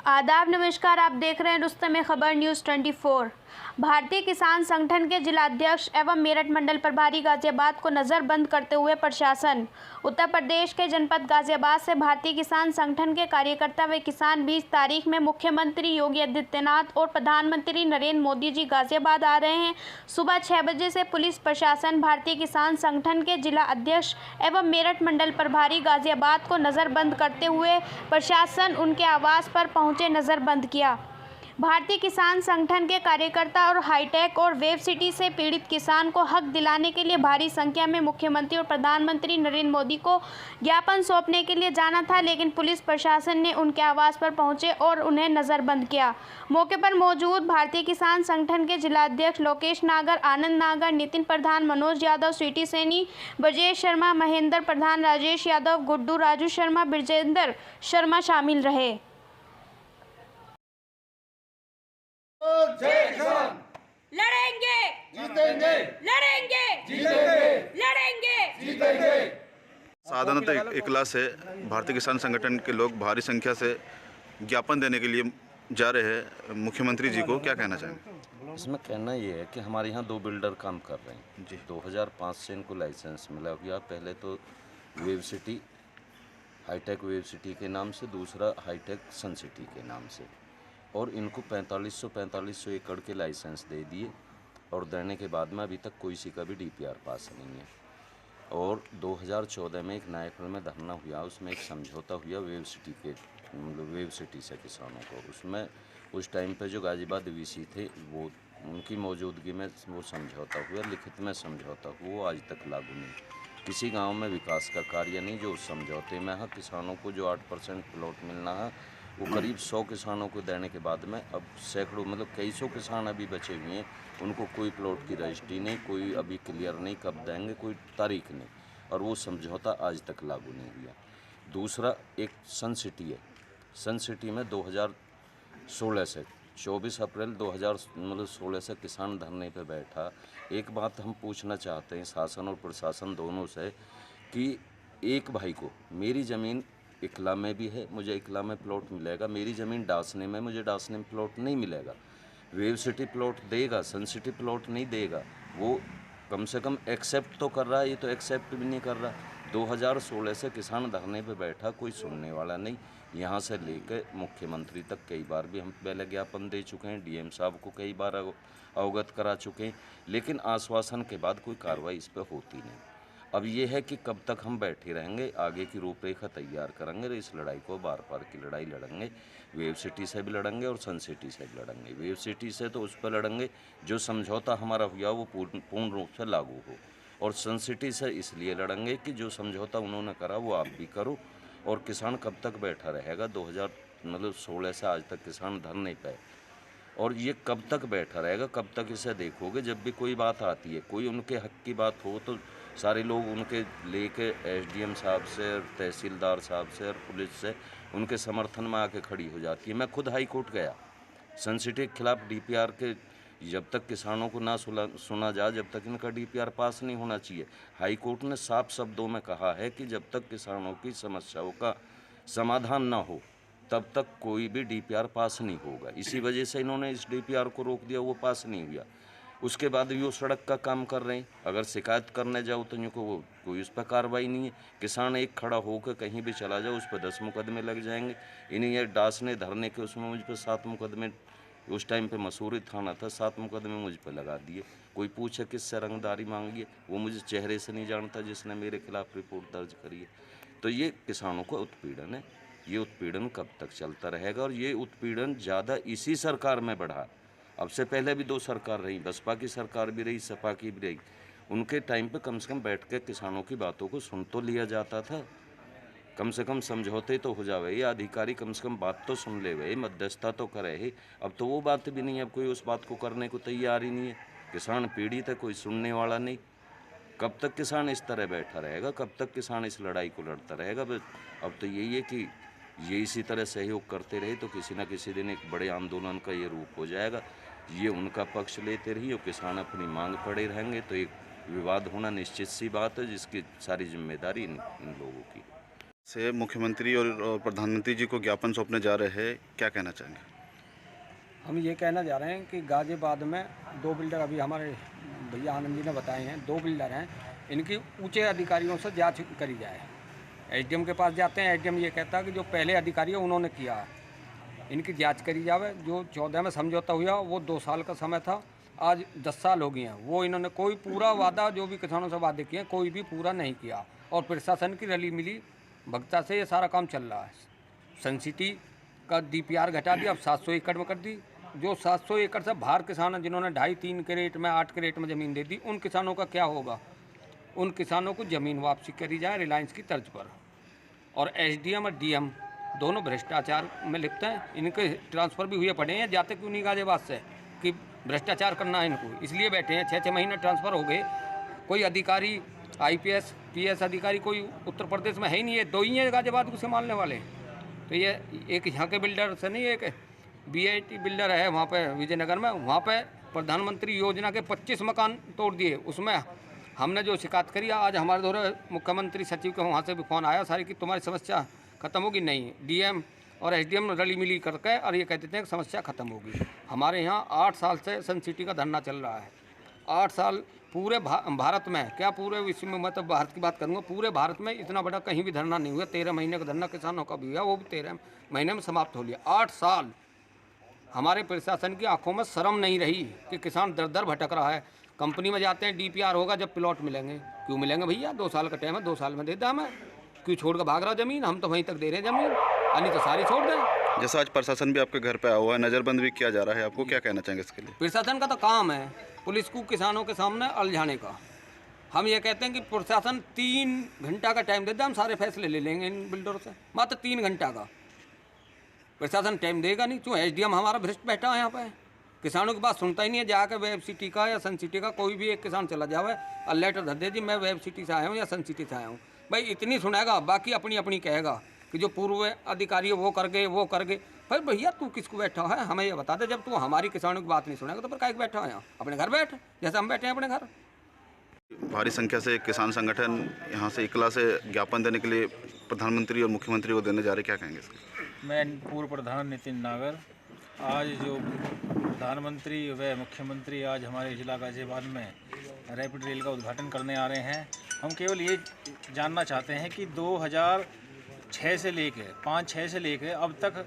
आदाब नमस्कार, आप देख रहे हैं रुस्तमे खबर न्यूज़ 24। भारतीय किसान संगठन के जिलाध्यक्ष एवं मेरठ मंडल प्रभारी गाजियाबाद को नज़रबंद करते हुए प्रशासन। उत्तर प्रदेश के जनपद गाजियाबाद से भारतीय किसान संगठन के कार्यकर्ता व किसान 20 तारीख में मुख्यमंत्री योगी आदित्यनाथ और प्रधानमंत्री नरेंद्र मोदी जी गाजियाबाद आ रहे हैं। सुबह 6 बजे से पुलिस प्रशासन भारतीय किसान संगठन के जिला अध्यक्ष एवं मेरठ मंडल प्रभारी गाजियाबाद को नज़रबंद करते हुए प्रशासन उनके आवास पर पहुंचे नज़रबंद किया। भारतीय किसान संगठन के कार्यकर्ता और हाईटेक और वेब सिटी से पीड़ित किसान को हक दिलाने के लिए भारी संख्या में मुख्यमंत्री और प्रधानमंत्री नरेंद्र मोदी को ज्ञापन सौंपने के लिए जाना था, लेकिन पुलिस प्रशासन ने उनके आवास पर पहुंचे और उन्हें नज़रबंद किया। मौके पर मौजूद भारतीय किसान संगठन के जिलाध्यक्ष लोकेश नागर, आनंद नागर, नितिन प्रधान, मनोज यादव, स्वीटी सैनी, ब्रजेश शर्मा, महेंद्र प्रधान, राजेश यादव, गुड्डू, राजू शर्मा, ब्रजेंद्र शर्मा शामिल रहे। जय किसान लड़ेंगे जीतेंगे, लड़ेंगे जीतेंगे, लड़ेंगे जीतेंगे। साधारणतः इकला से भारतीय किसान संगठन के लोग भारी संख्या से ज्ञापन देने के लिए जा रहे हैं मुख्यमंत्री जी को, क्या कहना चाहेंगे? इसमें कहना ये है कि हमारे यहाँ 2 बिल्डर काम कर रहे हैं जी। 2005 से इनको लाइसेंस मिला हुआ। पहले तो web city, hitech web city के नाम से, दूसरा हाईटेक सन सिटी के नाम से, और इनको 4500 एकड़ के लाइसेंस दे दिए और देने के बाद में अभी तक कोई सी का भी डीपीआर पास नहीं है। और 2014 में एक नायकल में धरना हुआ, उसमें एक समझौता हुआ वेब सिटी के, मतलब वेब सिटी से किसानों को। उसमें उस टाइम पे जो गाजियाबाद वीसी थे वो उनकी मौजूदगी में वो समझौता हुआ, लिखित में समझौता हुआ, वो आज तक लागू नहीं। किसी गांव में विकास का कार्य नहीं जो उस समझौते में है। किसानों को जो 8% प्लॉट मिलना है वो करीब 100 किसानों को देने के बाद में अब सैकड़ों, मतलब कई सौ किसान अभी बचे हुए हैं, उनको कोई प्लॉट की रजिस्ट्री नहीं, कोई अभी क्लियर नहीं कब देंगे, कोई तारीख नहीं, और वो समझौता आज तक लागू नहीं हुआ। दूसरा एक सन सिटी है, सन सिटी में 2016 से 24 अप्रैल 2016 से किसान धरने पे बैठा। एक बात हम पूछना चाहते हैं शासन और प्रशासन दोनों से कि एक भाई को मेरी ज़मीन इकला में भी है, मुझे इकला में प्लॉट मिलेगा, मेरी ज़मीन डासने में, मुझे डासने में प्लॉट नहीं मिलेगा। वेब सिटी प्लॉट देगा, सन सिटी प्लॉट नहीं देगा। वो कम से कम एक्सेप्ट तो कर रहा है, ये तो एक्सेप्ट भी नहीं कर रहा। 2016 से किसान धरने पे बैठा, कोई सुनने वाला नहीं। यहाँ से लेकर मुख्यमंत्री तक कई बार भी हम पहले ज्ञापन दे चुके हैं, डीएम साहब को कई बार अवगत करा चुके हैं, लेकिन आश्वासन के बाद कोई कार्रवाई इस पर होती नहीं। अब ये है कि कब तक हम बैठे रहेंगे, आगे की रूपरेखा तैयार करेंगे, इस लड़ाई को बार बार की लड़ाई लड़ेंगे। वेब सिटी से भी लड़ेंगे और सन सिटी से भी लड़ेंगे। वेब सिटी से तो उस पर लड़ेंगे जो समझौता हमारा हुआ वो पूर्ण रूप से लागू हो, और सन सिटी से इसलिए लड़ेंगे कि जो समझौता उन्होंने करा वो आप भी करो। और किसान कब तक बैठा रहेगा? 2016 से आज तक किसान धरने पे, और ये कब तक बैठा रहेगा, कब तक इसे देखोगे? जब भी कोई बात आती है, कोई उनके हक की बात हो तो सारे लोग उनके लेके एसडीएम साहब से और तहसीलदार साहब से और पुलिस से उनके समर्थन में आके खड़ी हो जाती है। मैं खुद हाई कोर्ट गया, सन सिटी के खिलाफ डीपीआर के, जब तक किसानों को ना सुना जाए, जब तक इनका डीपीआर पास नहीं होना चाहिए। हाई कोर्ट ने साफ शब्दों में कहा है कि जब तक किसानों की समस्याओं का समाधान ना हो तब तक कोई भी डीपीआर पास नहीं होगा। इसी वजह से इन्होंने इस डीपीआर को रोक दिया, वो पास नहीं हुआ। उसके बाद भी वो सड़क का काम कर रहे हैं। अगर शिकायत करने जाओ तो इनको वो कोई उस पर कार्रवाई नहीं है। किसान एक खड़ा होकर कहीं भी चला जाओ उस पर 10 मुकदमे लग जाएंगे। इन्हें ये डासने धरने के उसमें मुझ पर 7 मुकदमे, उस टाइम पे मसूरी थाना था, 7 मुकदमे मुझ पर लगा दिए। कोई पूछे किससे रंगदारी मांगी, वो मुझे चेहरे से नहीं जानता जिसने मेरे खिलाफ रिपोर्ट दर्ज करी है। तो ये किसानों का उत्पीड़न है। ये उत्पीड़न कब तक चलता रहेगा? और ये उत्पीड़न ज़्यादा इसी सरकार में बढ़ा। अब से पहले भी 2 सरकार रही, बसपा की सरकार भी रही, सपा की भी रही। उनके टाइम पे कम से कम बैठ के किसानों की बातों को सुन तो लिया जाता था, कम से कम समझौते तो हो जावे, या अधिकारी कम से कम बात तो सुन ले वे, मध्यस्थता तो करे ही। अब तो वो बात भी नहीं है, अब कोई उस बात को करने को तैयार ही नहीं है। किसान पीड़ित है, कोई सुनने वाला नहीं। कब तक किसान इस तरह बैठा रहेगा? कब तक किसान इस लड़ाई को लड़ता रहेगा? बस अब तो यही है कि ये इसी तरह सहयोग करते रहे तो किसी न किसी दिन एक बड़े आंदोलन का ये रूप हो जाएगा। ये उनका पक्ष लेते रहिए और किसान अपनी मांग पड़े रहेंगे तो एक विवाद होना निश्चित सी बात है, जिसकी सारी जिम्मेदारी इन लोगों की। से मुख्यमंत्री और प्रधानमंत्री जी को ज्ञापन सौंपने जा रहे हैं, क्या कहना चाहेंगे? हम ये कहना जा रहे हैं कि गाजियाबाद में 2 बिल्डर, अभी हमारे भैया आनंद जी ने बताए हैं, 2 बिल्डर हैं, इनकी ऊंचे अधिकारियों से जांच करी जाए। एसडीएम के पास जाते हैं, एसडीएम ये कहता है कि जो पहले अधिकारी है उन्होंने किया है, इनकी जांच करी जावे। जो 14 में समझौता हुआ वो 2 साल का समय था, आज 10 साल हो गए हैं। वो इन्होंने कोई पूरा वादा जो भी किसानों से वादे किए कोई भी पूरा नहीं किया, और प्रशासन की रली मिली भगता से ये सारा काम चल रहा है। सन सिटी का DPR घटा दिया, अब 700 एकड़ में कर दी। जो 700 एकड़ से बाहर किसान हैं जिन्होंने 2.5-3 के रेट में 8 के रेट में ज़मीन दे दी, उन किसानों का क्या होगा? उन किसानों को ज़मीन वापसी करी जाए रिलायंस की तर्ज पर। और SDM और DM दोनों भ्रष्टाचार में लिप्त हैं, इनके ट्रांसफ़र भी हुए पड़े हैं, जाते क्यों नहीं गाजियाबाद से कि भ्रष्टाचार करना है इनको, इसलिए बैठे हैं। 6-6 महीने ट्रांसफ़र हो गए, कोई अधिकारी IPS PS अधिकारी कोई उत्तर प्रदेश में है ही नहीं है, 2 ही हैं गाजियाबाद को संभालने वाले। तो ये एक यहाँ के बिल्डर से नहीं, एक BIT बिल्डर है वहाँ पे विजयनगर में, वहाँ पे प्रधानमंत्री योजना के 25 मकान तोड़ दिए। उसमें हमने जो शिकायत करी, आज हमारे द्वारा मुख्यमंत्री सचिव के वहाँ से भी फ़ोन आया सारी कि तुम्हारी समस्या ख़त्म होगी। नहीं, DM और SDM रली मिली करके और ये कहते थे कि समस्या ख़त्म होगी। हमारे यहाँ 8 साल से सन सिटी का धरना चल रहा है। 8 साल पूरे भारत में, क्या पूरे विश्व में, मतलब भारत की बात करूँगा, पूरे भारत में इतना बड़ा कहीं भी धरना नहीं हुआ। 13 महीने का धरना किसानों का भी हुआ, वो भी 13 महीने में समाप्त हो लिया। 8 साल हमारे प्रशासन की आंखों में शर्म नहीं रही कि किसान दर दर भटक रहा है। कंपनी में जाते हैं, DPR होगा जब प्लॉट मिलेंगे। क्यों मिलेंगे भैया? 2 साल का टाइम है, 2 साल में दे दाम है। क्यों छोड़ कर भाग रहा ज़मीन? हम तो वहीं तक दे रहे हैं ज़मीन, अन्य तो सारी छोड़ दें। जैसा आज प्रशासन भी आपके घर पे आया हुआ है, नज़रबंद भी किया जा रहा है, आपको क्या कहना चाहेंगे इसके लिए? प्रशासन का तो काम है पुलिस को किसानों के सामने उलझाने का। हम ये कहते हैं कि प्रशासन 3 घंटा का टाइम दे दे, हम सारे फैसले ले लेंगे इन बिल्डरों से। मात्र 3 घंटा का प्रशासन टाइम देगा नहीं। क्यों? SDM हमारा भ्रष्ट बैठा है यहाँ पे, किसानों की बात सुनता ही नहीं है। जाकर वेब सिटी का या सन सिटी का कोई भी एक किसान चला जावे और लेटर धर दे जी मैं वेब सिटी से आया हूँ या सन सिटी से आया हूँ, भाई इतनी सुनेगा, बाकी अपनी अपनी कहेगा कि जो पूर्व अधिकारी है वो कर गए, वो कर गए। भाई भैया तू किसको बैठा है हमें ये बता दे। जब तू हमारी किसानों की बात नहीं सुनेगा तो फिर काहे बैठा है यहाँ? अपने घर बैठ, जैसे हम बैठे हैं अपने घर। भारी संख्या से किसान संगठन यहाँ से इकला से ज्ञापन देने के लिए प्रधानमंत्री और मुख्यमंत्री को देने जा रहे, क्या कहेंगे इसके? मैं पूर्व प्रधान नितिन नागर, आज जो प्रधानमंत्री व मुख्यमंत्री आज हमारे जिला गाजियाबाद में रैपिड रेल का उद्घाटन करने आ रहे हैं, हम केवल ये जानना चाहते हैं कि 2006 से लेके 5-6 से लेके अब तक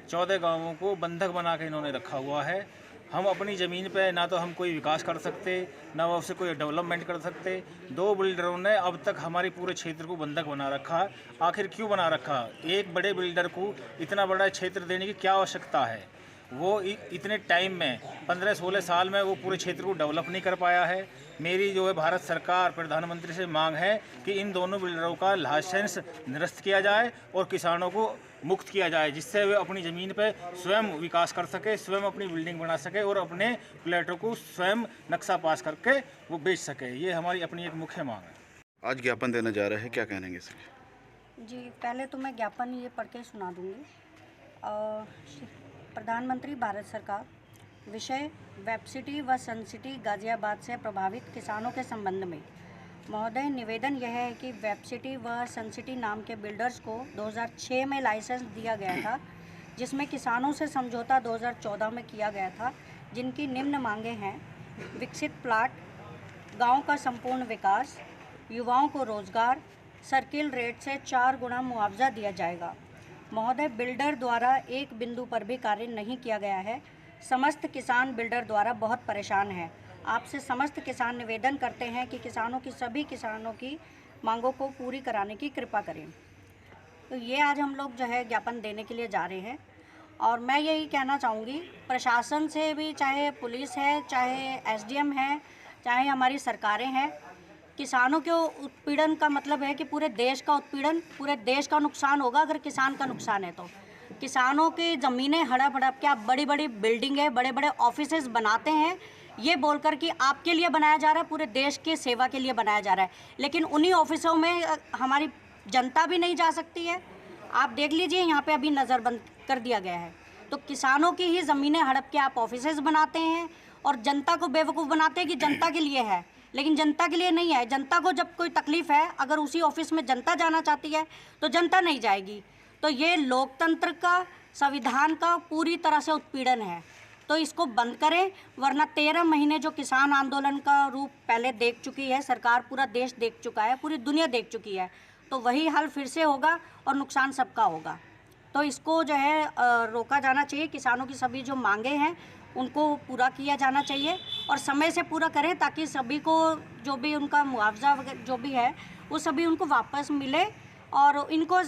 14 गांवों को बंधक बना के इन्होंने रखा हुआ है। हम अपनी ज़मीन पे ना तो हम कोई विकास कर सकते, ना उससे कोई डेवलपमेंट कर सकते। 2 बिल्डरों ने अब तक हमारे पूरे क्षेत्र को बंधक बना रखा। आखिर क्यों बना रखा? एक बड़े बिल्डर को इतना बड़ा क्षेत्र देने की क्या आवश्यकता है? वो इतने टाइम में 15-16 साल में वो पूरे क्षेत्र को डेवलप नहीं कर पाया है। मेरी जो है भारत सरकार प्रधानमंत्री से मांग है कि इन दोनों बिल्डरों का लाइसेंस निरस्त किया जाए और किसानों को मुक्त किया जाए, जिससे वे अपनी ज़मीन पर स्वयं विकास कर सके, स्वयं अपनी बिल्डिंग बना सके और अपने फ्लैटों को स्वयं नक्शा पास करके वो बेच सके। ये हमारी अपनी एक मुख्य मांग है। आज ज्ञापन देने जा रहे हैं, क्या कहेंगे इसके? जी, पहले तो मैं ज्ञापन ये पढ़ के सुना दूँगी। प्रधानमंत्री भारत सरकार, विषय वेब सिटी व सन सिटी गाजियाबाद से प्रभावित किसानों के संबंध में। महोदय, निवेदन यह है कि वेब सिटी व सन सिटी नाम के बिल्डर्स को 2006 में लाइसेंस दिया गया था, जिसमें किसानों से समझौता 2014 में किया गया था, जिनकी निम्न मांगें हैं: विकसित प्लाट, गाँव का संपूर्ण विकास, युवाओं को रोजगार, सर्किल रेट से 4 गुना मुआवजा दिया जाएगा। महोदय, बिल्डर द्वारा एक बिंदु पर भी कार्य नहीं किया गया है। समस्त किसान बिल्डर द्वारा बहुत परेशान हैं। आपसे समस्त किसान निवेदन करते हैं कि किसानों की सभी किसानों की मांगों को पूरी कराने की कृपा करें। तो ये आज हम लोग जो है ज्ञापन देने के लिए जा रहे हैं। और मैं यही कहना चाहूँगी प्रशासन से भी, चाहे पुलिस है, चाहे SDM है, चाहे हमारी सरकारें हैं, किसानों के उत्पीड़न का मतलब है कि पूरे देश का उत्पीड़न, पूरे देश का नुकसान होगा। अगर किसान का नुकसान है तो किसानों की ज़मीनें हड़प हड़प के आप बड़ी बड़ी बिल्डिंगें, बड़े बड़े ऑफिसेज बनाते हैं, ये बोलकर कि आपके लिए बनाया जा रहा है, पूरे देश की सेवा के लिए बनाया जा रहा है, लेकिन उन्हीं ऑफिसों में हमारी जनता भी नहीं जा सकती है। आप देख लीजिए, यहाँ पे अभी नज़रबंद कर दिया गया है। तो किसानों की ही ज़मीनें हड़प के आप ऑफिसेज बनाते हैं और जनता को बेवकूफ़ बनाते हैं कि जनता के लिए है, लेकिन जनता के लिए नहीं है। जनता को जब कोई तकलीफ है, अगर उसी ऑफिस में जनता जाना चाहती है तो जनता नहीं जाएगी। तो ये लोकतंत्र का, संविधान का पूरी तरह से उत्पीड़न है। तो इसको बंद करें, वरना 13 महीने जो किसान आंदोलन का रूप पहले देख चुकी है सरकार, पूरा देश देख चुका है, पूरी दुनिया देख चुकी है, तो वही हाल फिर से होगा और नुकसान सबका होगा। तो इसको जो है रोका जाना चाहिए। किसानों की सभी जो मांगे हैं उनको पूरा किया जाना चाहिए और समय से पूरा करें, ताकि सभी को जो भी उनका मुआवजा वगैरह जो भी है वो सभी उनको वापस मिले। और इनको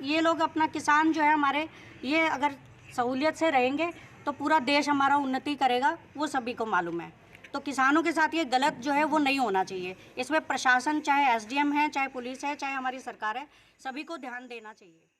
ये लोग अपना किसान जो है हमारे, ये अगर सहूलियत से रहेंगे तो पूरा देश हमारा उन्नति करेगा, वो सभी को मालूम है। तो किसानों के साथ ये गलत जो है वो नहीं होना चाहिए। इसमें प्रशासन, चाहे SDM है, चाहे पुलिस है, चाहे हमारी सरकार है, सभी को ध्यान देना चाहिए।